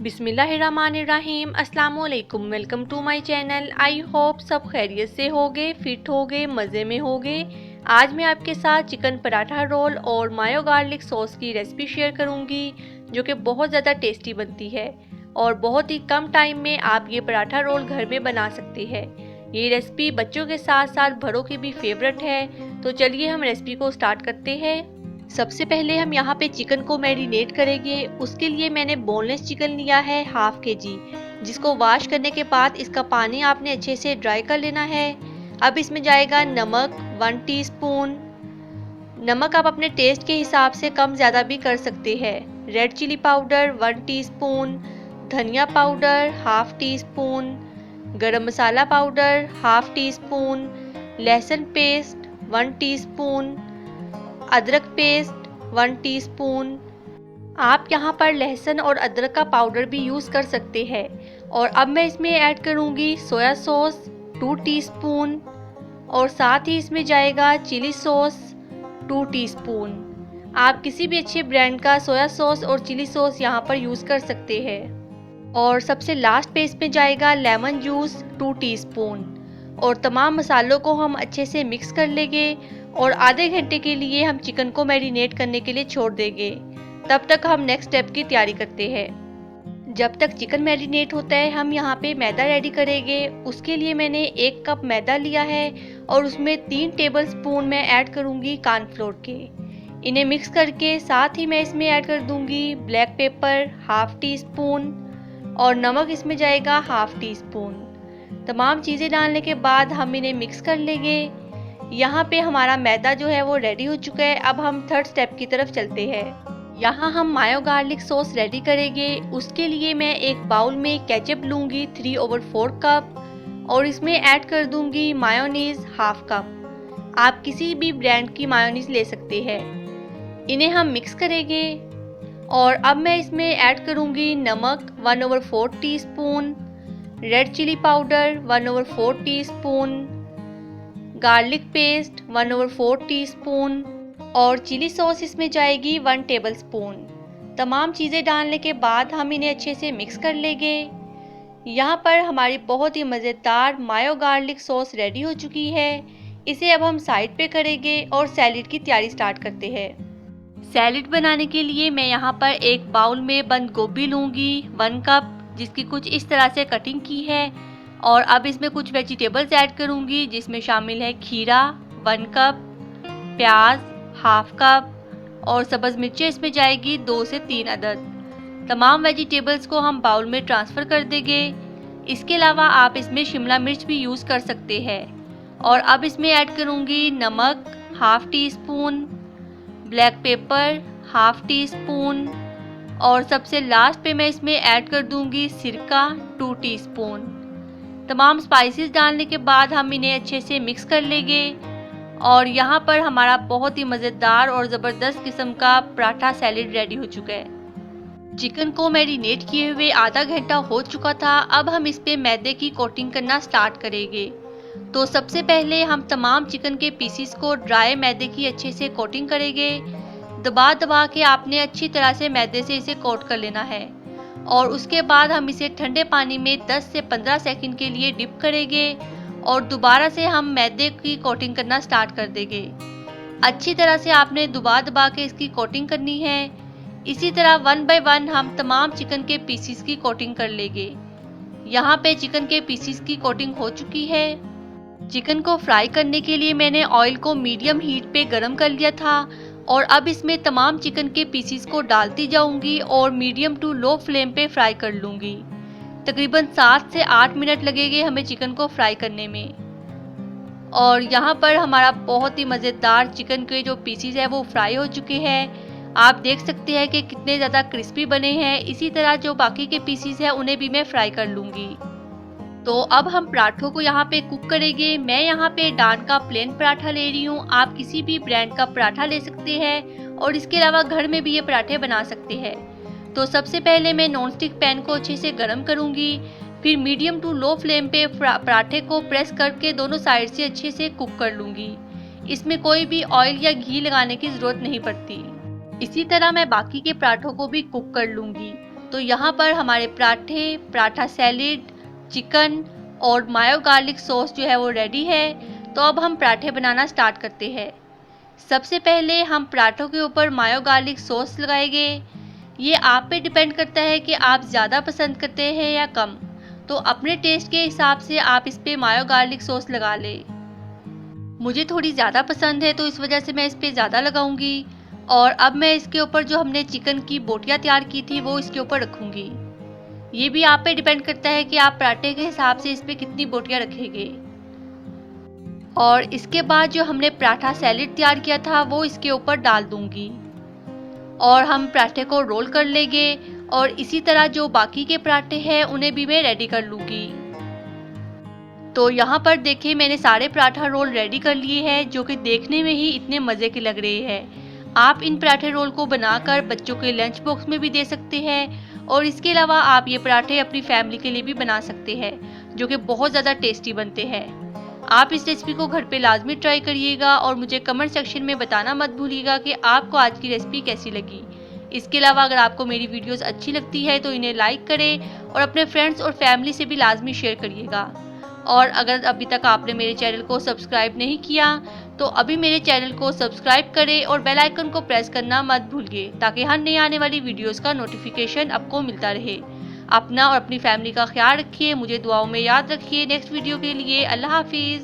बिस्मिल्लाहिर्रहमानिर्रहीम। अस्सलाम वालेकुम। Welcome to my channel. I hope सब खैरियत से होगे, फिट होगे, मज़े में होगे। आज मैं आपके साथ चिकन पराठा रोल और मायो गार्लिक सॉस की रेसिपी शेयर करूंगी, जो कि बहुत ज़्यादा टेस्टी बनती है और बहुत ही कम टाइम में आप ये पराठा रोल घर में बना सकते हैं। ये रेसिपी बच्चों के साथ साथ बड़ों की भी फेवरेट है। तो चलिए हम रेसिपी को स्टार्ट करते हैं। सबसे पहले हम यहाँ पे चिकन को मैरिनेट करेंगे। उसके लिए मैंने बोनलेस चिकन लिया है हाफ केजी, जिसको वॉश करने के बाद इसका पानी आपने अच्छे से ड्राई कर लेना है। अब इसमें जाएगा नमक 1 टीस्पून। नमक आप अपने टेस्ट के हिसाब से कम ज़्यादा भी कर सकते हैं। रेड चिली पाउडर 1 टीस्पून, धनिया पाउडर हाफ टी स्पून, गरम मसाला पाउडर हाफ टी स्पून, लहसुन पेस्ट 1 टीस्पून, अदरक पेस्ट 1 टीस्पून। आप यहाँ पर लहसुन और अदरक का पाउडर भी यूज़ कर सकते हैं। और अब मैं इसमें ऐड करूँगी सोया सॉस 2 टीस्पून और साथ ही इसमें जाएगा चिली सॉस 2 टीस्पून। आप किसी भी अच्छे ब्रांड का सोया सॉस और चिली सॉस यहाँ पर यूज़ कर सकते हैं। और सबसे लास्ट पे इसमें जाएगा लेमन जूस 2 टीस्पून। और तमाम मसालों को हम अच्छे से मिक्स कर लेंगे और आधे घंटे के लिए हम चिकन को मैरिनेट करने के लिए छोड़ देंगे। तब तक हम नेक्स्ट स्टेप की तैयारी करते हैं। जब तक चिकन मैरिनेट होता है हम यहाँ पे मैदा रेडी करेंगे। उसके लिए मैंने 1 कप मैदा लिया है और उसमें 3 टेबल स्पून मैं ऐड करूँगी कॉर्नफ्लोर के। इन्हें मिक्स करके साथ ही मैं इसमें ऐड कर दूँगी black pepper half tea spoon और नमक इसमें जाएगा हाफ टी स्पून। तमाम चीज़ें डालने के बाद हम इन्हें मिक्स कर लेंगे। यहाँ पे हमारा मैदा जो है वो रेडी हो चुका है। अब हम थर्ड स्टेप की तरफ चलते हैं। यहाँ हम मायो गार्लिक सॉस रेडी करेंगे। उसके लिए मैं एक बाउल में केचप लूँगी 3/4 कप और इसमें ऐड कर दूँगी मायोनीज़ हाफ कप। आप किसी भी ब्रांड की मायोनीज़ ले सकते हैं। इन्हें हम मिक्स करेंगे और अब मैं इसमें ऐड करूँगी नमक 1/4 teaspoon, red chilli powder 1/4 teaspoon, garlic paste 1/4 teaspoon और चिली सॉस इसमें जाएगी 1 टेबलस्पून। तमाम चीज़ें डालने के बाद हम इन्हें अच्छे से मिक्स कर लेंगे। यहाँ पर हमारी बहुत ही मज़ेदार मायो गार्लिक सॉस रेडी हो चुकी है। इसे अब हम साइड पे करेंगे और सैलेड की तैयारी स्टार्ट करते हैं। सैलेड बनाने के लिए मैं यहाँ पर एक बाउल में बंद गोभी लूँगी 1 कप, जिसकी कुछ इस तरह से कटिंग की है। और अब इसमें कुछ वेजिटेबल्स ऐड करूँगी, जिसमें शामिल है खीरा 1 कप, प्याज हाफ कप और सब्ज़ मिर्चें इसमें जाएगी 2 से 3 अदद। तमाम वेजिटेबल्स को हम बाउल में ट्रांसफ़र कर देंगे। इसके अलावा आप इसमें शिमला मिर्च भी यूज़ कर सकते हैं। और अब इसमें ऐड करूँगी नमक half tea spoon, black pepper half tea spoon और सबसे लास्ट पे मैं इसमें ऐड कर दूँगी सिरका 2 टीस्पून। तमाम स्पाइसेस डालने के बाद हम इन्हें अच्छे से मिक्स कर लेंगे। और यहाँ पर हमारा बहुत ही मज़ेदार और ज़बरदस्त किस्म का पराठा सैलेड रेडी हो चुका है। चिकन को मैरिनेट किए हुए आधा घंटा हो चुका था। अब हम इस पे मैदे की कोटिंग करना स्टार्ट करेंगे। तो सबसे पहले हम तमाम चिकन के पीसीस को ड्राई मैदे की अच्छे से कोटिंग करेंगे। दबा दबा के आपने अच्छी तरह से मैदे से इसे कोट कर लेना है। और उसके बाद हम इसे ठंडे पानी में 10 से 15 सेकंड के लिए डिप करेंगे और दोबारा से हम मैदे की कोटिंग करना स्टार्ट कर देंगे। अच्छी तरह से आपने दबा दबा के इसकी कोटिंग करनी है। इसी तरह 1 बाय 1 हम तमाम चिकन के पीसीस की कोटिंग कर लेंगे। यहाँ पे चिकन के पीसीस की कोटिंग हो चुकी है। चिकन को फ्राई करने के लिए मैंने ऑयल को मीडियम हीट पे गरम कर लिया था और अब इसमें तमाम चिकन के पीसीस को डालती जाऊंगी और मीडियम टू लो फ्लेम पे फ्राई कर लूँगी। तकरीबन 7 से 8 मिनट लगेंगे हमें चिकन को फ्राई करने में। और यहाँ पर हमारा बहुत ही मज़ेदार चिकन के जो पीसीस है वो फ्राई हो चुके हैं। आप देख सकते हैं कि कितने ज़्यादा क्रिस्पी बने हैं। इसी तरह जो बाकी के पीसीस हैं उन्हें भी मैं फ्राई कर लूँगी। तो अब हम पराठों को यहाँ पे कुक करेंगे। मैं यहाँ पे डान का प्लेन पराठा ले रही हूँ। आप किसी भी ब्रांड का पराठा ले सकते हैं और इसके अलावा घर में भी ये पराठे बना सकते हैं। तो सबसे पहले मैं नॉन स्टिक पैन को अच्छे से गर्म करूँगी। फिर मीडियम टू लो फ्लेम पे पराठे को प्रेस करके दोनों साइड से अच्छे से कुक कर लूँगी। इसमें कोई भी ऑयल या घी लगाने की ज़रूरत नहीं पड़ती। इसी तरह मैं बाकी के पराठों को भी कुक कर लूँगी। तो यहाँ पर हमारे पराठे, पराठा सैलेड, चिकन और मायो गार्लिक सॉस जो है वो रेडी है। तो अब हम पराठे बनाना स्टार्ट करते हैं। सबसे पहले हम पराठों के ऊपर मायो गार्लिक सॉस लगाएंगे। ये आप पे डिपेंड करता है कि आप ज़्यादा पसंद करते हैं या कम, तो अपने टेस्ट के हिसाब से आप इस पर मायो गार्लिक सॉस लगा लें। मुझे थोड़ी ज़्यादा पसंद है तो इस वजह से मैं इस पर ज़्यादा लगाऊंगी। और अब मैं इसके ऊपर जो हमने चिकन की बोटियाँ तैयार की थी वो इसके ऊपर रखूँगी। ये भी आप पे डिपेंड करता है कि आप पराठे के हिसाब से इस पर कितनी बोटियाँ रखेंगे। और इसके बाद जो हमने पराठा सैलेड तैयार किया था वो इसके ऊपर डाल दूंगी और हम पराठे को रोल कर लेंगे। और इसी तरह जो बाकी के पराठे हैं उन्हें भी मैं रेडी कर लूँगी। तो यहाँ पर देखिए मैंने सारे पराठा रोल रेडी कर लिए हैं, जो कि देखने में ही इतने मज़े के लग रहे हैं। आप इन पराठे रोल को बनाकर बच्चों के लंच बॉक्स में भी दे सकते हैं और इसके अलावा आप ये पराठे अपनी फैमिली के लिए भी बना सकते हैं, जो कि बहुत ज़्यादा टेस्टी बनते हैं। आप इस रेसिपी को घर पे लाजमी ट्राई करिएगा और मुझे कमेंट सेक्शन में बताना मत भूलिएगा कि आपको आज की रेसिपी कैसी लगी। इसके अलावा अगर आपको मेरी वीडियोस अच्छी लगती है तो इन्हें लाइक करें और अपने फ्रेंड्स और फैमिली से भी लाजमी शेयर करिएगा। और अगर अभी तक आपने मेरे चैनल को सब्सक्राइब नहीं किया तो अभी मेरे चैनल को सब्सक्राइब करें और बेल आइकन को प्रेस करना मत भूलिए, ताकि हर नई आने वाली वीडियोस का नोटिफिकेशन आपको मिलता रहे। अपना और अपनी फैमिली का ख्याल रखिए, मुझे दुआओं में याद रखिए। नेक्स्ट वीडियो के लिए अल्लाह हाफिज़।